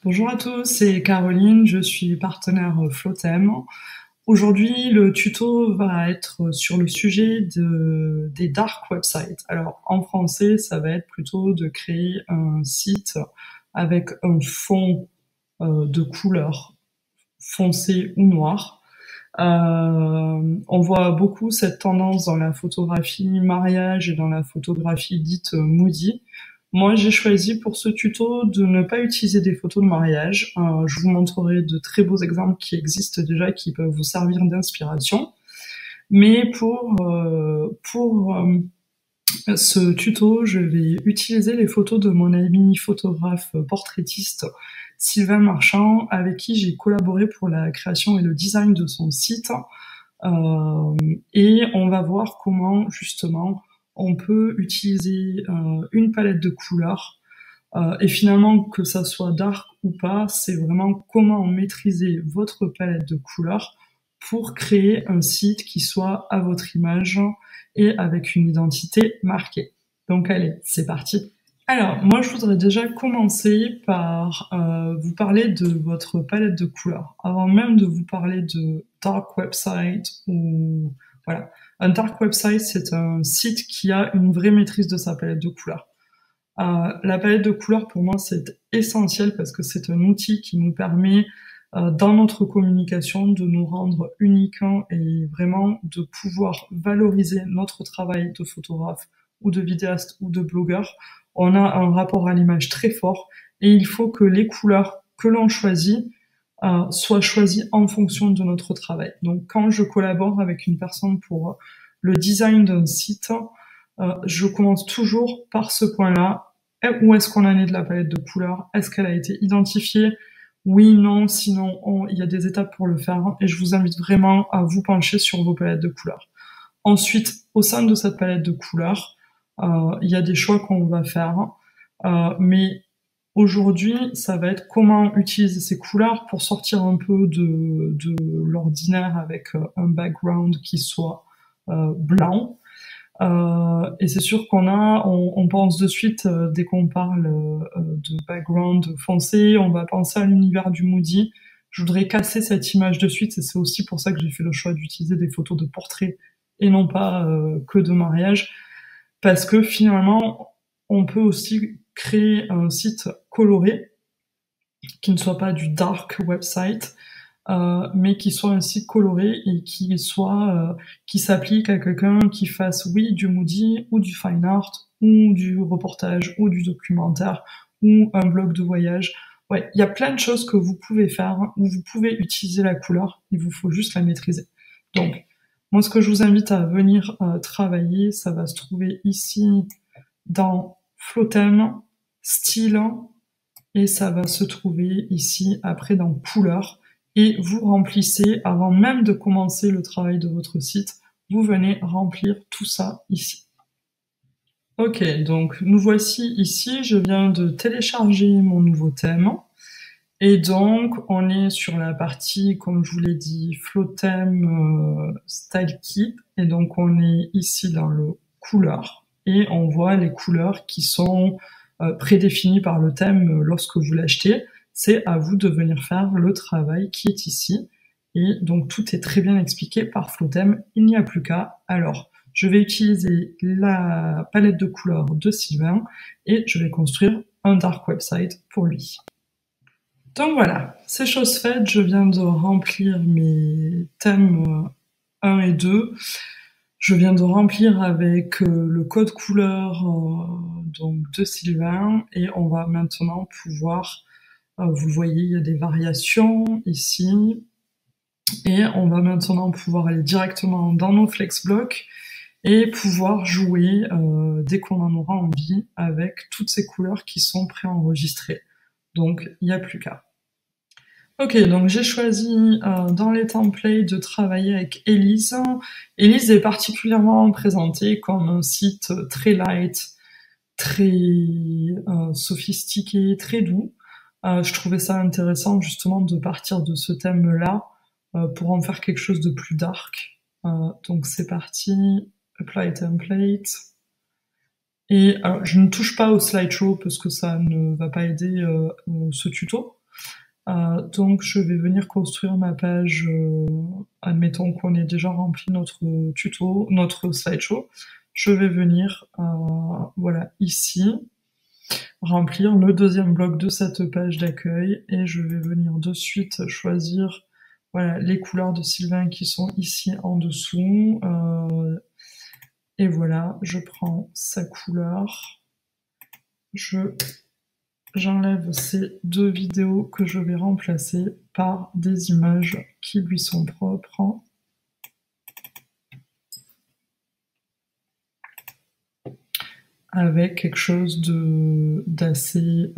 Bonjour à tous, c'est Caroline, je suis partenaire Flotem. Aujourd'hui, le tuto va être sur le sujet des dark websites. Alors, en français, ça va être plutôt de créer un site avec un fond de couleur foncé ou noir. On voit beaucoup cette tendance dans la photographie mariage et dans la photographie dite moody. Moi, j'ai choisi pour ce tuto de ne pas utiliser des photos de mariage. Je vous montrerai de très beaux exemples qui existent déjà, qui peuvent vous servir d'inspiration. Mais pour ce tuto, je vais utiliser les photos de mon ami photographe portraitiste Sylvain Marchand, avec qui j'ai collaboré pour la création et le design de son site. Et on va voir comment, justement, on peut utiliser une palette de couleurs. Et finalement, que ça soit dark ou pas, c'est vraiment comment maîtriser votre palette de couleurs pour créer un site qui soit à votre image et avec une identité marquée. Donc allez, c'est parti. Alors, moi, je voudrais déjà commencer par vous parler de votre palette de couleurs. Avant même de vous parler de dark website ou voilà. Un dark website, c'est un site qui a une vraie maîtrise de sa palette de couleurs. La palette de couleurs, pour moi, c'est essentiel parce que c'est un outil qui nous permet, dans notre communication, de nous rendre uniques et vraiment de pouvoir valoriser notre travail de photographe ou de vidéaste ou de blogueur. On a un rapport à l'image très fort et il faut que les couleurs que l'on choisit soient choisies en fonction de notre travail. Donc quand je collabore avec une personne pour le design d'un site, je commence toujours par ce point-là. Où est-ce qu'on en est de la palette de couleurs? Est-ce qu'elle a été identifiée? Oui, non, sinon il y a des étapes pour le faire et je vous invite vraiment à vous pencher sur vos palettes de couleurs. Ensuite, au sein de cette palette de couleurs, il y a des choix qu'on va faire, mais aujourd'hui, ça va être comment utiliser ces couleurs pour sortir un peu de l'ordinaire avec un background qui soit blanc. Et c'est sûr on pense de suite, dès qu'on parle de background foncé, on va penser à l'univers du moody. Je voudrais casser cette image de suite et c'est aussi pour ça que j'ai fait le choix d'utiliser des photos de portrait et non pas que de mariage, parce que finalement, on peut aussi créer un site coloré qui ne soit pas du dark website, mais qui soit un site coloré et qui s'applique à quelqu'un qui fasse oui du moody ou du fine art ou du reportage ou du documentaire ou un blog de voyage. Ouais, il y a plein de choses que vous pouvez faire où vous pouvez utiliser la couleur, il vous faut juste la maîtriser. Donc moi, ce que je vous invite à venir travailler, ça va se trouver ici dans Flotem, style, et ça va se trouver ici après dans couleur. Et vous remplissez, avant même de commencer le travail de votre site, vous venez remplir tout ça ici. Ok, donc nous voici ici, je viens de télécharger mon nouveau thème. Et donc, on est sur la partie, comme je vous l'ai dit, Flotem Style Kit. Et donc, on est ici dans le couleur. Et on voit les couleurs qui sont prédéfinies par le thème lorsque vous l'achetez. C'est à vous de venir faire le travail qui est ici. Et donc, tout est très bien expliqué par Flotem. Il n'y a plus qu'à. Alors, je vais utiliser la palette de couleurs de Sylvain et je vais construire un dark website pour lui. Donc voilà, c'est chose faite, je viens de remplir mes thèmes 1 et 2. Je viens de remplir avec le code couleur donc de Sylvain et on va maintenant pouvoir, vous voyez, il y a des variations ici et on va maintenant pouvoir aller directement dans nos flexblocks et pouvoir jouer dès qu'on en aura envie avec toutes ces couleurs qui sont préenregistrées. Donc il n'y a plus qu'à. Ok, donc j'ai choisi dans les templates de travailler avec Elise. Elise est particulièrement présentée comme un site très light, très sophistiqué, très doux. Je trouvais ça intéressant justement de partir de ce thème-là pour en faire quelque chose de plus dark. Donc c'est parti, Apply Template. Et alors, je ne touche pas au slideshow parce que ça ne va pas aider ce tuto. Donc je vais venir construire ma page, admettons qu'on ait déjà rempli notre tuto, notre slideshow. Je vais venir, voilà, ici, remplir le deuxième bloc de cette page d'accueil et je vais venir de suite choisir, voilà, les couleurs de Sylvain qui sont ici en dessous. Et voilà, je prends sa couleur, j'enlève ces deux vidéos que je vais remplacer par des images qui lui sont propres. Avec quelque chose d'assez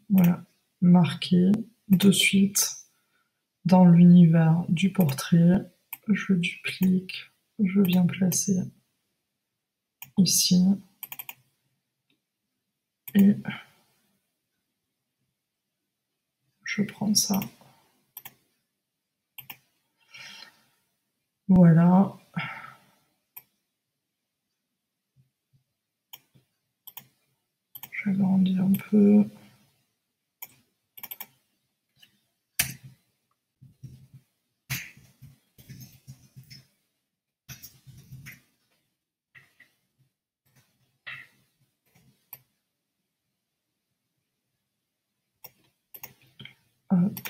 voilà, marqué de suite dans l'univers du portrait. Je duplique, je viens placer ici et je prends ça. Voilà. J'agrandis un peu. Hop.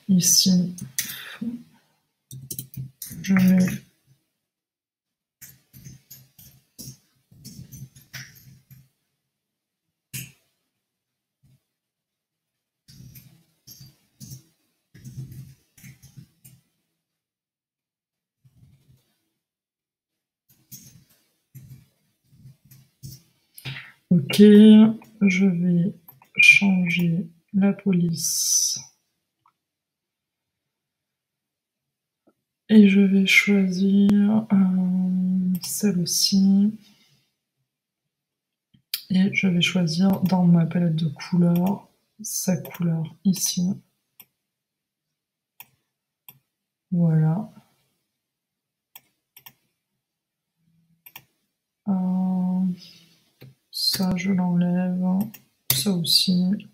Ici, je mets OK, je vais changer la police. Et je vais choisir celle-ci. Et je vais choisir dans ma palette de couleurs, sa couleur ici. Voilà. Ça, je l'enlève. Ça aussi.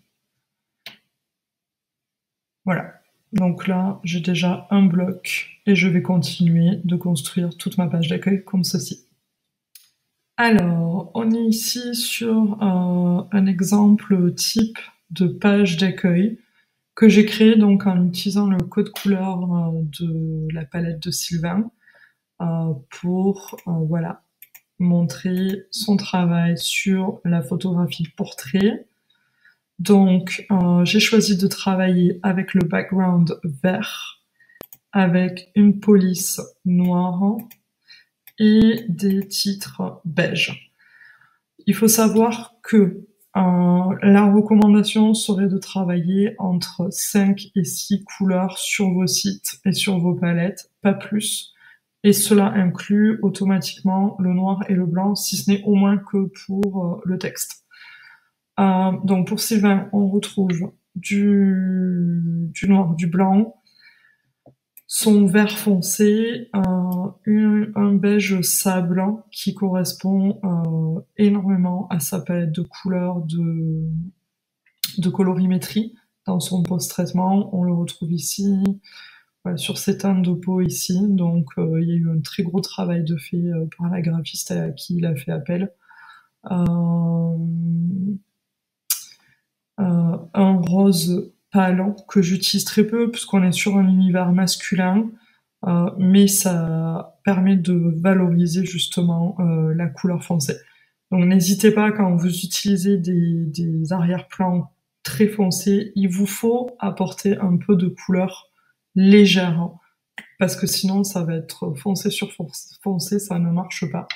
Voilà. Donc là, j'ai déjà un bloc et je vais continuer de construire toute ma page d'accueil comme ceci. Alors, on est ici sur un exemple type de page d'accueil que j'ai créé donc en utilisant le code couleur de la palette de Sylvain pour voilà, montrer son travail sur la photographie portrait. Donc, j'ai choisi de travailler avec le background vert, avec une police noire et des titres beige. Il faut savoir que la recommandation serait de travailler entre 5 et 6 couleurs sur vos sites et sur vos palettes, pas plus. Et cela inclut automatiquement le noir et le blanc, si ce n'est au moins que pour le texte. Donc pour Sylvain, on retrouve du noir, du blanc, son vert foncé, un beige sable qui correspond énormément à sa palette de couleurs de colorimétrie dans son post-traitement. On le retrouve ici, voilà, sur ces teintes de peau ici. Donc il y a eu un très gros travail de fait par la graphiste à qui il a fait appel. Un rose pâle que j'utilise très peu puisqu'on est sur un univers masculin, mais ça permet de valoriser justement la couleur foncée. Donc n'hésitez pas quand vous utilisez des arrière-plans très foncés, il vous faut apporter un peu de couleur légère, hein, parce que sinon ça va être foncé sur foncé, ça ne marche pas.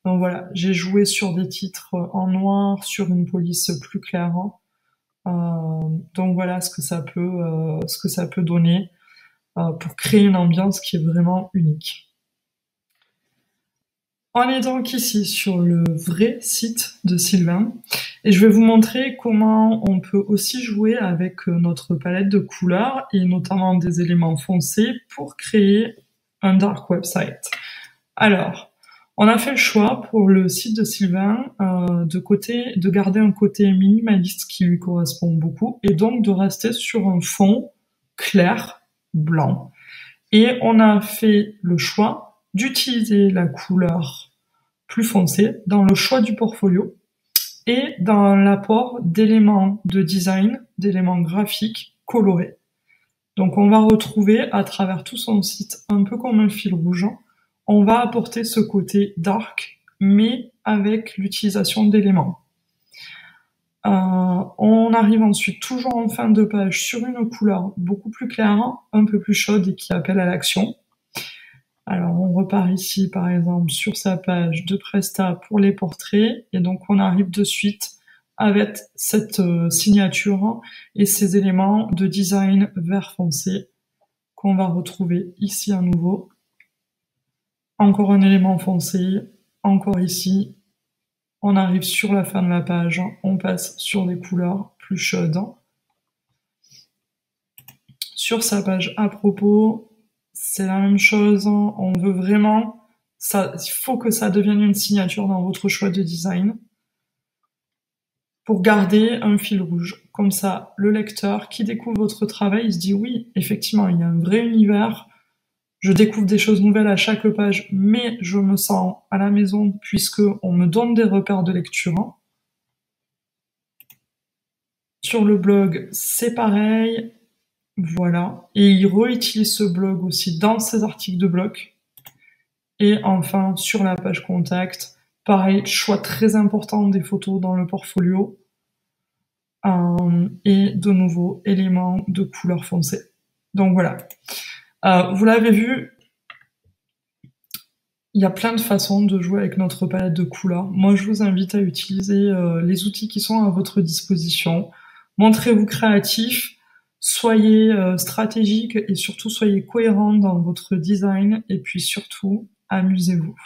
Donc voilà, j'ai joué sur des titres en noir, sur une police plus claire, hein. Donc voilà ce que ça peut donner pour créer une ambiance qui est vraiment unique. On est donc ici sur le vrai site de Sylvain et je vais vous montrer comment on peut aussi jouer avec notre palette de couleurs et notamment des éléments foncés pour créer un dark website. Alors, On a fait le choix pour le site de Sylvain de garder un côté minimaliste qui lui correspond beaucoup et donc de rester sur un fond clair, blanc. Et on a fait le choix d'utiliser la couleur plus foncée dans le choix du portfolio et dans l'apport d'éléments de design, d'éléments graphiques colorés. Donc on va retrouver à travers tout son site, un peu comme un fil rouge, on va apporter ce côté dark, mais avec l'utilisation d'éléments. On arrive ensuite toujours en fin de page sur une couleur beaucoup plus claire, un peu plus chaude et qui appelle à l'action. Alors on repart ici par exemple sur sa page de Presta pour les portraits et donc on arrive de suite avec cette signature et ces éléments de design vert foncé qu'on va retrouver ici à nouveau. Encore un élément foncé, encore ici. On arrive sur la fin de la page, on passe sur des couleurs plus chaudes. Sur sa page à propos, c'est la même chose. On veut vraiment, il faut que ça devienne une signature dans votre choix de design pour garder un fil rouge. Comme ça, le lecteur qui découvre votre travail, il se dit oui, effectivement, il y a un vrai univers. Je découvre des choses nouvelles à chaque page, mais je me sens à la maison puisque on me donne des repères de lecture. Sur le blog, c'est pareil. Voilà. Et il réutilise ce blog aussi dans ses articles de blog. Et enfin, sur la page contact, pareil, choix très important des photos dans le portfolio. Et de nouveau, éléments de couleur foncée. Donc voilà. Vous l'avez vu, il y a plein de façons de jouer avec notre palette de couleurs. Moi, je vous invite à utiliser les outils qui sont à votre disposition. Montrez-vous créatif, soyez stratégique et surtout soyez cohérent dans votre design et puis surtout, amusez-vous.